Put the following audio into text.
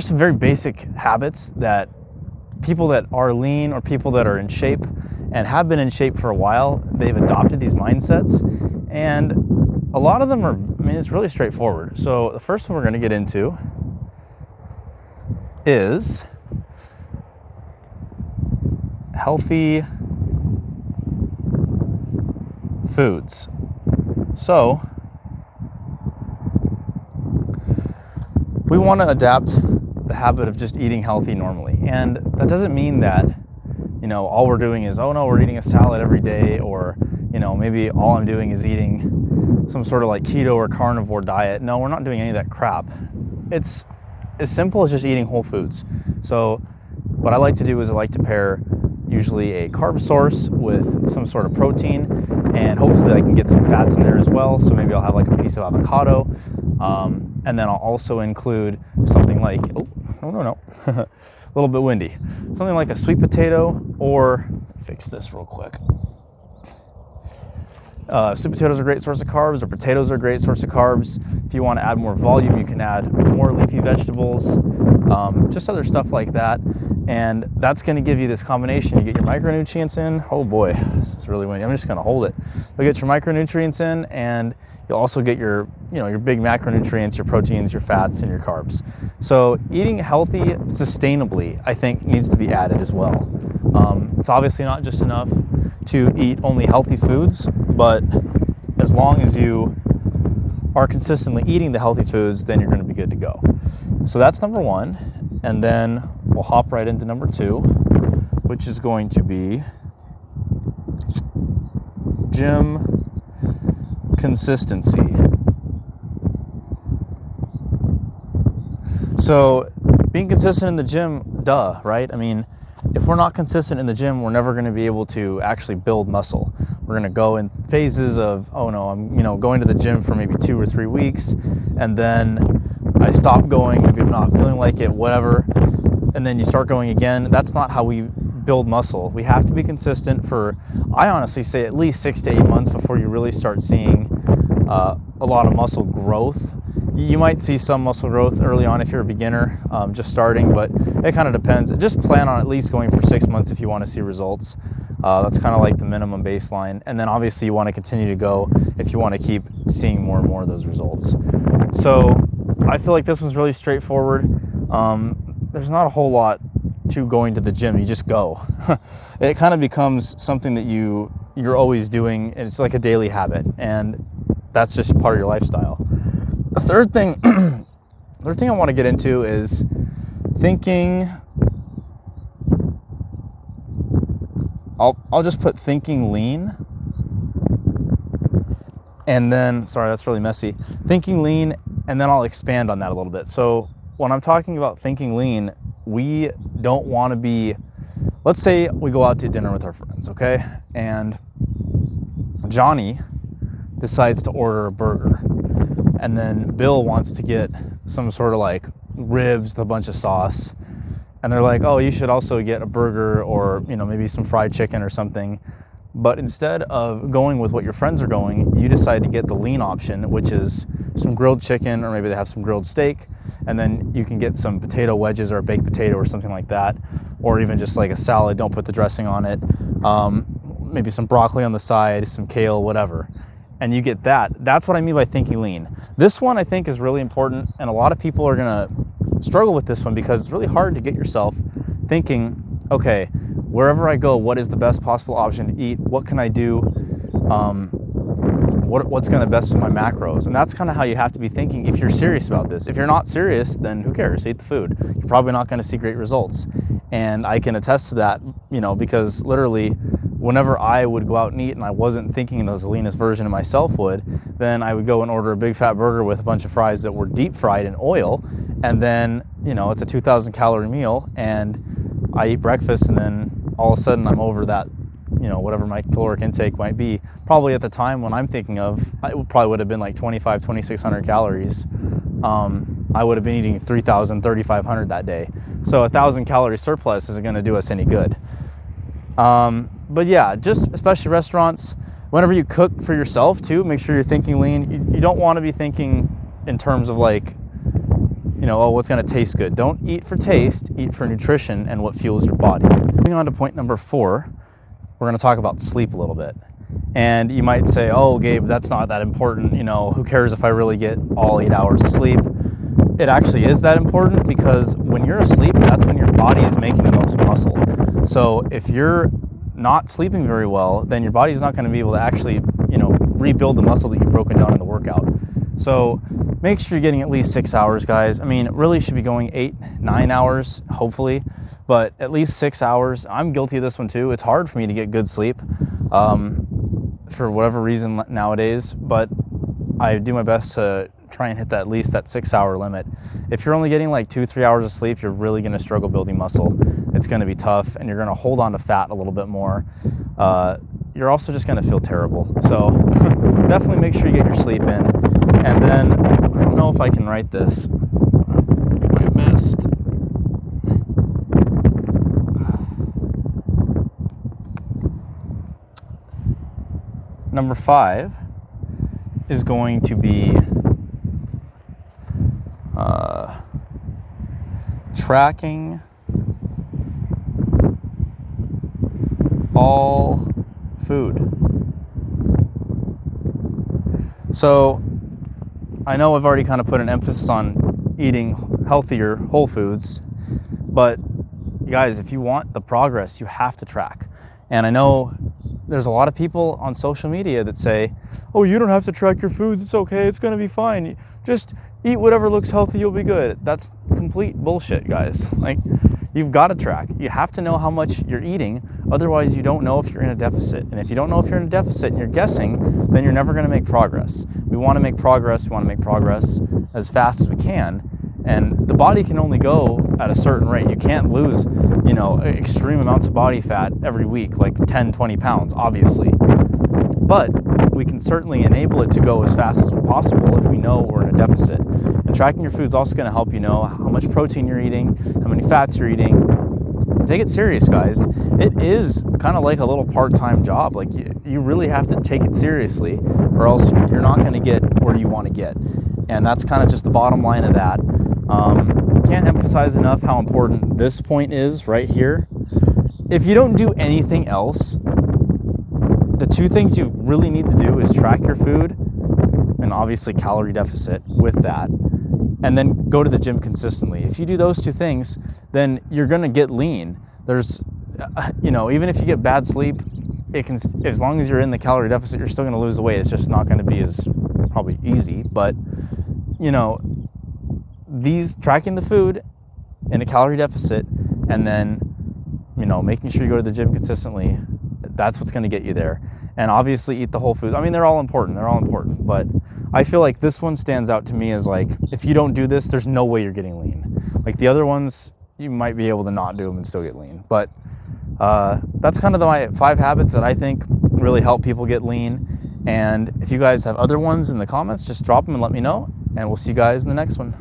some very basic habits that people that are lean or people that are in shape and have been in shape for a while, they've adopted these mindsets, and a lot of them are, I mean, it's really straightforward. So the first one we're going to get into is healthy foods. So we want to adapt the habit of just eating healthy normally, and that doesn't mean that, you know, all we're doing is, oh no, we're eating a salad every day, or, you know, maybe all I'm doing is eating some sort of like keto or carnivore diet. No, we're not doing any of that crap. It's as simple as just eating whole foods. So what I like to do is I like to pair usually a carb source with some sort of protein, and hopefully I can get some fats in there as well. So maybe I'll have like a piece of avocado, and then I'll also include something like, a little bit windy, something like a sweet potato, or fix this real quick. Sweet potatoes are a great source of carbs, or potatoes are a great source of carbs. If you want to add more volume, you can add more leafy vegetables, just other stuff like that. And that's going to give you this combination. You get your micronutrients in. Oh boy, this is really windy. I'm just going to hold it. You'll get your micronutrients in, and you'll also get your, your big macronutrients, your proteins, your fats, and your carbs. So eating healthy sustainably, I think, needs to be added as well. It's obviously not just enough to eat only healthy foods, but as long as you are consistently eating the healthy foods, then you're going to be good to go. So that's number one. And then we'll hop right into number two, which is going to be gym consistency. So being consistent in the gym, duh, right? I mean, if we're not consistent in the gym, we're never going to be able to actually build muscle. We're going to go in phases of, oh no, I'm going to the gym for maybe 2 or 3 weeks, and then I stop going, maybe I'm not feeling like it, whatever, and then you start going again. That's not how we build muscle. We have to be consistent for, I honestly say, at least 6 to 8 months before you really start seeing a lot of muscle growth. You might see some muscle growth early on if you're a beginner, just starting, but it kind of depends. Just plan on at least going for 6 months if you want to see results. That's kind of like the minimum baseline. And then obviously you want to continue to go if you want to keep seeing more and more of those results. So I feel like this was really straightforward. There's not a whole lot to going to the gym. You just go. It kind of becomes something that you're always doing, and it's like a daily habit, and that's just part of your lifestyle. The third thing I want to get into is thinking. I'll just put thinking lean, and then, sorry, that's really messy. Thinking lean, and then I'll expand on that a little bit. So when I'm talking about thinking lean, we don't want to be, let's say we go out to dinner with our friends, okay? And Johnny decides to order a burger, and then Bill wants to get some sort of like ribs with a bunch of sauce, and they're like, oh, you should also get a burger, or maybe some fried chicken or something. But instead of going with what your friends are going, you decide to get the lean option, which is some grilled chicken, or maybe they have some grilled steak, and then you can get some potato wedges or a baked potato or something like that, or even just like a salad, don't put the dressing on it, maybe some broccoli on the side, some kale, whatever, and you get that. That's what I mean by thinking lean. This one I think is really important, and a lot of people are gonna struggle with this one because it's really hard to get yourself thinking, okay, wherever I go, what is the best possible option to eat? What can I do? What's going to best with my macros? And that's kind of how you have to be thinking if you're serious about this. If you're not serious, then who cares? Eat the food. You're probably not going to see great results. And I can attest to that, because literally whenever I would go out and eat and I wasn't thinking as the leanest version of myself would, then I would go and order a big fat burger with a bunch of fries that were deep fried in oil. And then, it's a 2,000 calorie meal, and I eat breakfast, and then all of a sudden I'm over that, whatever my caloric intake might be. Probably at the time when I'm thinking of, it probably would have been like 2,600 calories. I would have been eating 3,000, 3,500 that day. So 1,000 calorie surplus isn't going to do us any good. But yeah, just especially restaurants, whenever you cook for yourself too, make sure you're thinking lean. You don't want to be thinking in terms of like, oh, what's going to taste good. Don't eat for taste, eat for nutrition and what fuels your body. Moving on to point number 4, we're going to talk about sleep a little bit. And you might say, oh, Gabe, that's not that important. Who cares if I really get all 8 hours of sleep? It actually is that important, because when you're asleep, that's when your body is making the most muscle. So if you're not sleeping very well, then your body's not going to be able to actually, rebuild the muscle that you've broken down in the workout. So make sure you're getting at least 6 hours, guys. I mean, it really should be going 8, 9 hours, hopefully, but at least 6 hours. I'm guilty of this one too. It's hard for me to get good sleep for whatever reason nowadays, but I do my best to try and hit at least that 6 hour limit. If you're only getting like 2-3 hours of sleep, you're really going to struggle building muscle. It's going to be tough, and you're going to hold on to fat a little bit more. You're also just going to feel terrible. So definitely make sure you get your sleep in. And then, I don't know if I can write this. I missed. Number 5 is going to be tracking all food. So I know I've already kind of put an emphasis on eating healthier whole foods, but you guys, if you want the progress, you have to track. And I know there's a lot of people on social media that say, oh, you don't have to track your foods, it's okay, it's going to be fine, just eat whatever looks healthy, you'll be good. That's complete bullshit, guys. Like, you've got to track. You have to know how much you're eating, otherwise you don't know if you're in a deficit. And if you don't know if you're in a deficit and you're guessing, then you're never going to make progress. We want to make progress as fast as we can, and the body can only go at a certain rate. You can't lose, extreme amounts of body fat every week, like 10, 20 pounds, obviously. But we can certainly enable it to go as fast as possible if we know we're in a deficit. And tracking your food is also going to help you know how much protein you're eating, how many fats you're eating. Take it serious, guys. It is kind of like a little part-time job. Like, you really have to take it seriously, or else you're not going to get where you want to get. And that's kind of just the bottom line of that. Can't emphasize enough how important this point is right here. If you don't do anything else, the 2 things you really need to do is track your food, and obviously calorie deficit with that, and then go to the gym consistently. If you do those 2 things, then you're going to get lean. There's, even if you get bad sleep, it can, as long as you're in the calorie deficit, you're still going to lose the weight. It's just not going to be as probably easy, but these tracking the food in a calorie deficit, and then making sure you go to the gym consistently, that's what's going to get you there. And obviously eat the whole foods. I mean, they're all important, but I feel like this one stands out to me as, like, if you don't do this, there's no way you're getting lean. Like, the other ones, you might be able to not do them and still get lean. But that's kind of my 5 habits that I think really help people get lean. And if you guys have other ones in the comments, just drop them and let me know, and we'll see you guys in the next one.